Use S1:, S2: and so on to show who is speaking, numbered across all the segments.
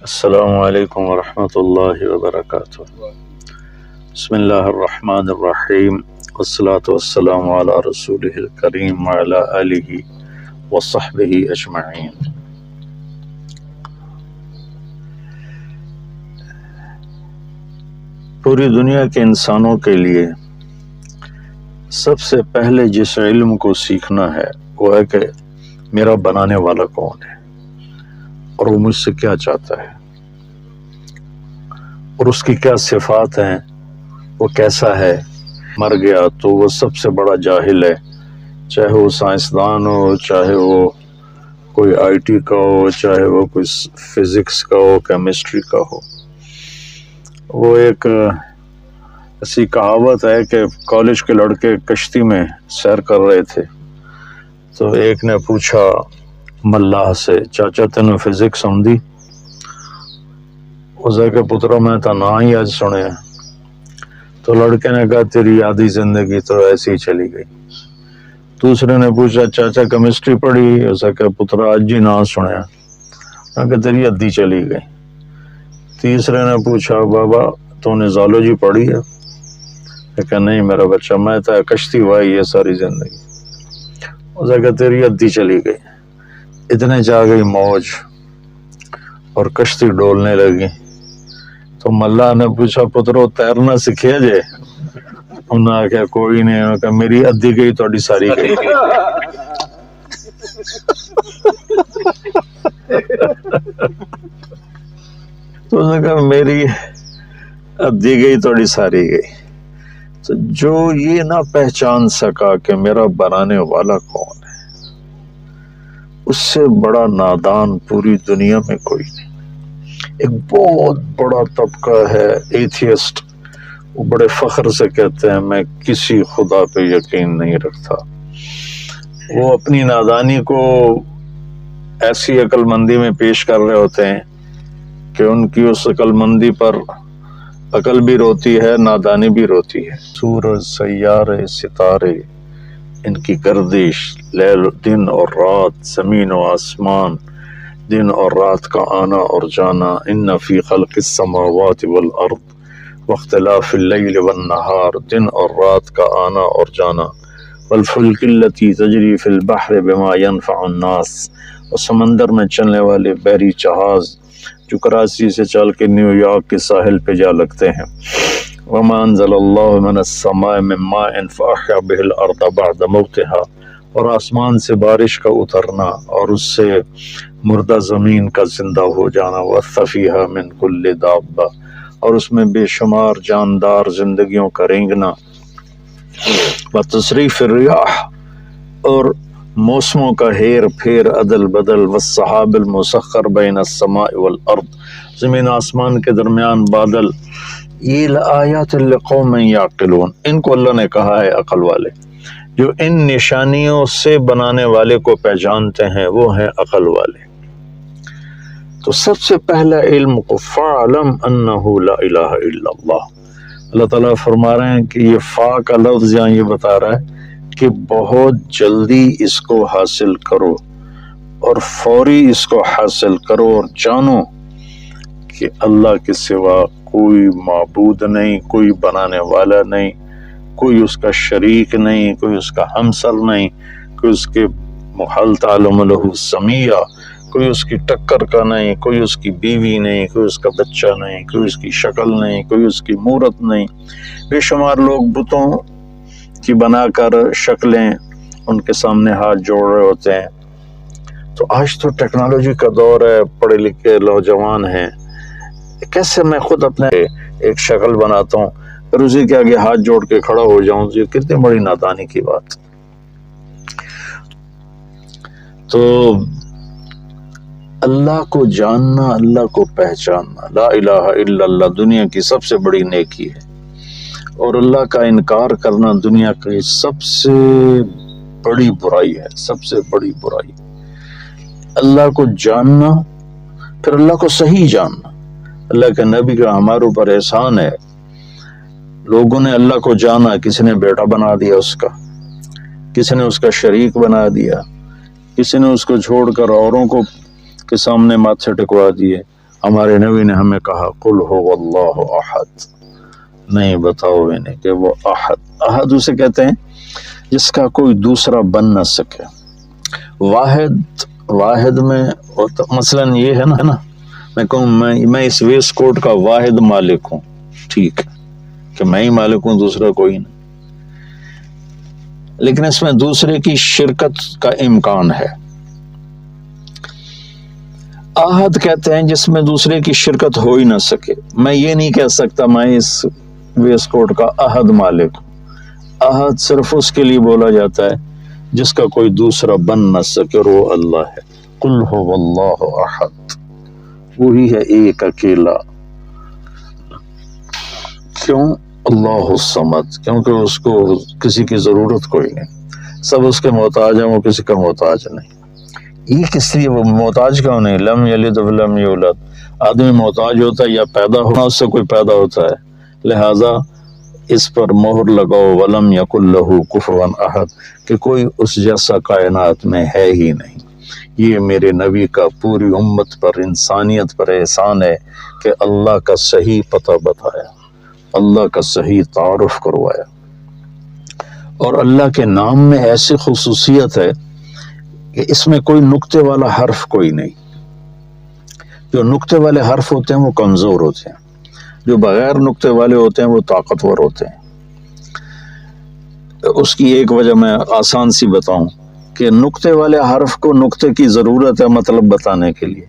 S1: السلام علیکم ورحمۃ اللہ وبرکاتہ۔ بسم اللہ الرحمن الرحیم، والصلاة والسلام علی رسولہ الکریم وعلی آلہ وصحبہ اجمعین۔ پوری دنیا کے انسانوں کے لیے سب سے پہلے جس علم کو سیکھنا ہے وہ ہے کہ میرا بنانے والا کون ہے اور وہ مجھ سے کیا چاہتا ہے اور اس کی کیا صفات ہیں، وہ کیسا ہے۔ مر گیا تو وہ سب سے بڑا جاہل ہے، چاہے وہ سائنسدان ہو، چاہے وہ کوئی آئی ٹی کا ہو، چاہے وہ کوئی فزکس کا ہو، کیمسٹری کا ہو۔ وہ ایک ایسی کہاوت ہے کہ کالج کے لڑکے کشتی میں سیر کر رہے تھے تو ایک نے پوچھا ملاح سے، چاچا تینوں فزکس سمجھی؟ اسے کہ پترا میں تو نہ ہی آج سنے۔ تو لڑکے نے کہا تیری آدھی زندگی تو ایسی ہی چلی گئی۔ دوسرے نے پوچھا چاچا کیمسٹری پڑھی؟ اسے کہ پترا آج ہی نہ سنے، کہ تیری آدھی چلی گئی۔ تیسرے نے پوچھا بابا تو نے زالوجی پڑھی ہے؟ کہ نہیں میرا بچہ، میں تو کشتی وائی ہے ساری زندگی۔ اسے کہ تیری آدھی چلی گئی۔ اتنے جا گئی موج اور کشتی ڈولنے لگی تو ملا نے پوچھا پترو تیرنا سکھیا جے؟ انہوں نے کہا کوئی نہیں۔ انہوں نے کہا میری ادھی گئی تو ساری گئی۔ تو انہوں نے کہا میری ادھی گئی تو ساری گئی۔ تو جو یہ نہ پہچان سکا کہ میرا بنانے والا کون ہے، اس سے بڑا نادان پوری دنیا میں کوئی نہیں۔ ایک بہت بڑا طبقہ ہے ایتھیسٹ، وہ بڑے فخر سے کہتے ہیں میں کسی خدا پہ یقین نہیں رکھتا۔ وہ اپنی نادانی کو ایسی عقل مندی میں پیش کر رہے ہوتے ہیں کہ ان کی اس عقل مندی پر عقل بھی روتی ہے، نادانی بھی روتی ہے۔ سورج، سیارے، ستارے، ان کی گردش، لیل دن اور رات، زمین و آسمان، دن اور رات کا آنا اور جانا، ان فی خلق السماوات والارض واختلاف اللیل والنہار، دن اور رات کا آنا اور جانا، والفلک التی تجری فی البحر بما ینفع الناس، اور سمندر میں چلنے والے بحری جہاز جو کراچی سے چل کے نیو یارک کے ساحل پہ جا لگتے ہیں۔ وما انزل اللہ من السماء من ماء فاحیا به الارض بعد موتها، اور آسمان سے بارش کا اترنا اور اس سے مردہ زمین کا زندہ ہو جانا، وَبَثَّ فِيهَا مِن كُلِّ دَابَّةٍ، اور اس میں بے شمار جاندار زندگیوں کا رینگنا، وَتَصْرِيفِ الرِّيَاحِ، اور موسموں کا ہیر پھیر عدل بدل، وَالسَّحَابِ الْمُسَخَّرِ بَيْنَ السَّمَاءِ وَالْأَرْضِ، زمین آسمان کے درمیان بادل، یہ لآیات لقوم یعقلون، ان کو اللہ نے کہا ہے عقل والے، جو ان نشانیوں سے بنانے والے کو پہچانتے ہیں وہ ہیں عقل والے۔ تو سب سے پہلا علم کو فَاعْلَمْ أَنَّهُ لَا إِلَهَ إِلَّا اللَّهُ، اللہ تعالیٰ فرما رہے ہیں کہ یہ فا کا لفظ یہاں یہ بتا رہا ہے کہ بہت جلدی اس کو حاصل کرو اور فوری اس کو حاصل کرو اور جانو کہ اللہ کے سوا کوئی معبود نہیں، کوئی بنانے والا نہیں، کوئی اس کا شریک نہیں، کوئی اس کا ہمسر نہیں، کوئی اس کے محل تعلم له سمیہ، کوئی اس کی ٹکر کا نہیں، کوئی اس کی بیوی نہیں، کوئی اس کا بچہ نہیں، کوئی اس کی شکل نہیں، کوئی اس کی مورت نہیں۔ بے شمار لوگ بتوں کی بنا کر شکلیں ان کے سامنے ہاتھ جوڑ رہے ہوتے ہیں۔ تو آج تو ٹیکنالوجی کا دور ہے، پڑھے لکھے نوجوان ہیں، کیسے میں خود اپنے ایک شکل بناتا ہوں پھر اسی کے آگے ہاتھ جوڑ کے کھڑا ہو جاؤں، یہ کتنی بڑی نادانی کی بات۔ تو اللہ کو جاننا، اللہ کو پہچاننا، لا الہ الا اللہ دنیا کی سب سے بڑی نیکی ہے، اور اللہ کا انکار کرنا دنیا کی سب سے بڑی برائی ہے، سب سے بڑی برائی۔ اللہ کو جاننا، پھر اللہ کو صحیح جاننا۔ اللہ کے نبی کا ہمارے اوپر احسان ہے، لوگوں نے اللہ کو جانا، کسی نے بیٹا بنا دیا اس کا، کسی نے اس کا شریک بنا دیا، کسی نے اس کو چھوڑ کر اوروں کو کے سامنے ماتھے ٹکوا دیے، ہمارے نبی نے ہمیں کہا قل هو اللہ احد، نہیں بتاؤ انہیں کہ وہ احد، احد اسے کہتے ہیں جس کا کوئی دوسرا بن نہ سکے۔ واحد میں مثلا یہ ہے نا میں کہوں میں اس ویسٹ کوٹ کا واحد مالک ہوں، ٹھیک ہے کہ میں ہی مالک ہوں، دوسرا کوئی نہیں، لیکن اس میں دوسرے کی شرکت کا امکان ہے۔ احد کہتے ہیں جس میں دوسرے کی شرکت ہو ہی نہ سکے۔ میں یہ نہیں کہہ سکتا میں اس ویسٹ کوٹ کا احد مالک ہوں، احد صرف اس کے لیے بولا جاتا ہے جس کا کوئی دوسرا بن نہ سکے، اور وہ اللہ ہے۔ قل هو اللہ احد، وہی ہے ایک اکیلا۔ کیوں؟ اللہ الصمد، کیونکہ اس کو کسی کی ضرورت کوئی نہیں، سب اس کے محتاج ہیں، وہ کسی کا محتاج نہیں۔ یہ کس لیے وہ محتاج کیوں نہیں؟ لم یلد ولم یولد، آدمی محتاج ہوتا ہے یا پیدا ہونا اس سے کوئی پیدا ہوتا ہے، لہذا اس پر مہر لگاؤ ولم یکن لہ کفوا احد، کہ کوئی اس جیسا کائنات میں ہے ہی نہیں۔ یہ میرے نبی کا پوری امت پر، انسانیت پر احسان ہے کہ اللہ کا صحیح پتہ بتایا، اللہ کا صحیح تعارف کروایا۔ اور اللہ کے نام میں ایسی خصوصیت ہے کہ اس میں کوئی نقطے والا حرف کوئی نہیں۔ جو نقطے والے حرف ہوتے ہیں وہ کمزور ہوتے ہیں، جو بغیر نقطے والے ہوتے ہیں وہ طاقتور ہوتے ہیں۔ اس کی ایک وجہ میں آسان سی بتاؤں کہ نقطے والے حرف کو نقطے کی ضرورت ہے مطلب بتانے کے لیے،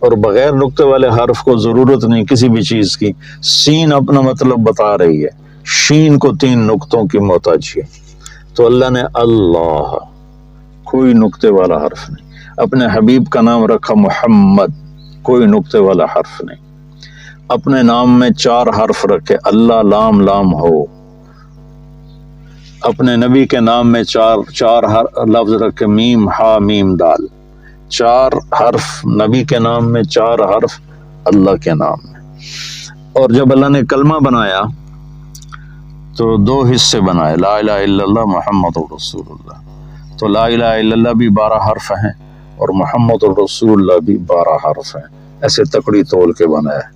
S1: اور بغیر نقطے والے حرف کو ضرورت نہیں کسی بھی چیز کی۔ سین اپنا مطلب بتا رہی ہے، شین کو 3 نقطوں کی محتاجی ہے، تو اللہ نے اللہ، کوئی نقطے والا حرف نہیں۔ اپنے حبیب کا نام رکھا محمد، کوئی نقطے والا حرف نہیں۔ اپنے نام میں 4 حرف رکھے، اللہ لام لام ہو۔ اپنے نبی کے نام میں چار لفظ رکھے، میم ہا میم دال، 4 حرف نبی کے نام میں، 4 حرف اللہ کے نام میں۔ اور جب اللہ نے کلمہ بنایا تو 2 حصے بنائے، لا الہ الا اللہ محمد رسول اللہ۔ تو لا الہ الا اللہ بھی 12 حرف ہیں اور محمد رسول اللہ بھی 12 حرف ہیں، ایسے تکڑی تول کے بنایا۔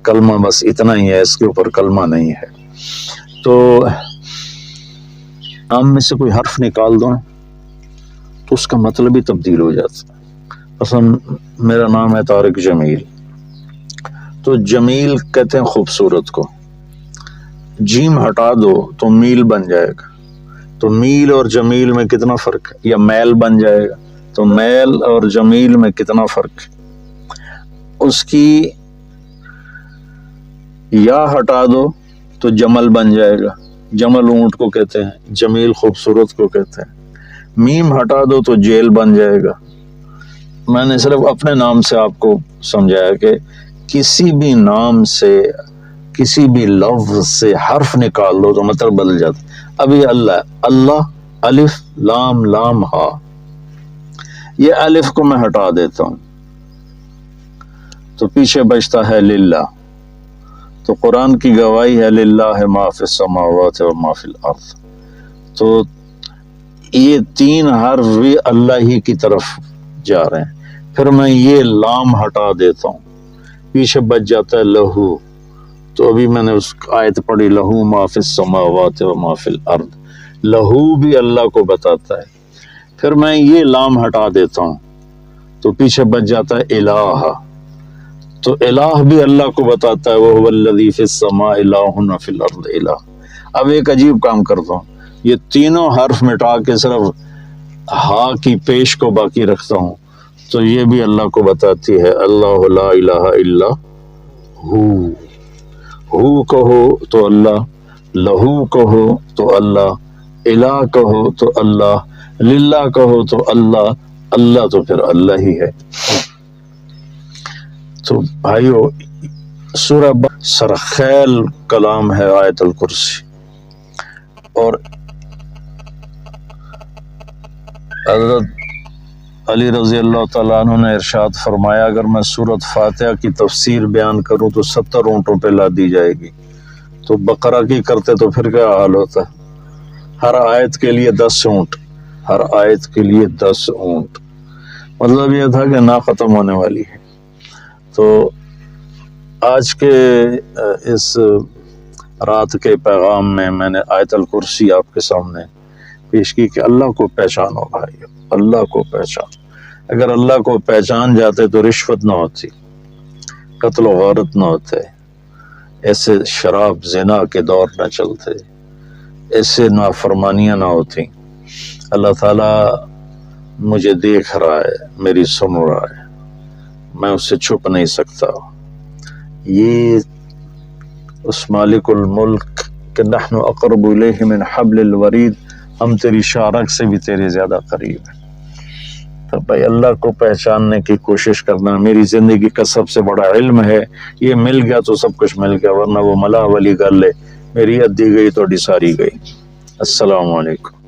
S1: کلمہ بس اتنا ہی ہے، اس کے اوپر کلمہ نہیں ہے۔ تو نام میں سے کوئی حرف نکال دو تو اس کا مطلب ہی تبدیل ہو جاتا ہے۔ مثلا میرا نام ہے طارق جمیل، تو جمیل کہتے ہیں خوبصورت کو، جیم ہٹا دو تو میل بن جائے گا، تو میل اور جمیل میں کتنا فرق ہے؟ یا میل بن جائے گا، تو میل اور جمیل میں کتنا فرق ہے؟ اس کی یا ہٹا دو تو جمل بن جائے گا، جمل اونٹ کو کہتے ہیں، جمیل خوبصورت کو کہتے ہیں۔ میم ہٹا دو تو جیل بن جائے گا۔ میں نے صرف اپنے نام سے آپ کو سمجھایا کہ کسی بھی نام سے، کسی بھی لفظ سے حرف نکال دو تو مطلب بدل جاتا ہے۔ ابھی اللہ الف لام لام ہا، یہ الف کو میں ہٹا دیتا ہوں تو پیچھے بچتا ہے للہ، تو قرآن کی گواہی ہے للہ ما فی السماوات و ما فی الارض، تو یہ 3 حرف بھی اللہ ہی کی طرف جا رہے ہیں۔ پھر میں یہ لام ہٹا دیتا ہوں، پیچھے بچ جاتا ہے لہو، تو ابھی میں نے اس آیت پڑھی لہو ما فی السماوات و ما فی الارض، لہو بھی اللہ کو بتاتا ہے۔ پھر میں یہ لام ہٹا دیتا ہوں تو پیچھے بچ جاتا ہے الہ، تو الہ بھی اللہ کو بتاتا ہے، وَهُوَ الَّذِي فِي السَّمَاءِ إِلَٰهٌ وَفِي الْأَرْضِ إِلَٰهٌ۔ اب ایک عجیب کام کرتا ہوں، یہ تینوں حرف مٹا کے صرف ہا کی پیش کو باقی رکھتا ہوں، تو یہ بھی اللہ کو بتاتی ہے، اللہ لا الہ الا ہو کہو تو اللہ، لہو کہو تو اللہ، الہ کہو تو اللہ، للہ کہو تو اللہ، اللہ تو پھر اللہ ہی ہے۔ تو بھائیو سورہ سرخیل کلام ہے آیت الکرسی، اور حضرت علی رضی اللہ تعالیٰ عنہ نے ارشاد فرمایا اگر میں سورۃ فاتحہ کی تفسیر بیان کروں تو 70 اونٹوں پہ لا دی جائے گی، تو بقرہ کی کرتے تو پھر کیا حال ہوتا؟ ہر آیت کے لیے 10 اونٹ، ہر آیت کے لیے 10 اونٹ، مطلب یہ تھا کہ نہ ختم ہونے والی ہے۔ تو آج کے اس رات کے پیغام میں نے آیت الکرسی آپ کے سامنے پیش کی کہ اللہ کو پہچانو بھائی، اللہ کو پہچان. اگر اللہ کو پہچان جاتے تو رشوت نہ ہوتی، قتل و غارت نہ ہوتے، ایسے شراب زنا کے دور نہ چلتے، ایسے نافرمانیاں نہ ہوتی. اللہ تعالیٰ مجھے دیکھ رہا ہے، میری سن رہا ہے، میں اس سے چھپ نہیں سکتا. یہ اس مالک الملک کہ نحن اقرب الیہ من حبل الورید، ہم تیری شارک سے بھی تیرے زیادہ قریب ہیں. تو بھائی اللہ کو پہچاننے کی کوشش کرنا. میری زندگی کا سب سے بڑا علم ہے، یہ مل گیا تو سب کچھ مل گیا، ورنہ وہ ملا والی گل ہے، میری ادھی گئی تو ساری گئی. السلام علیکم.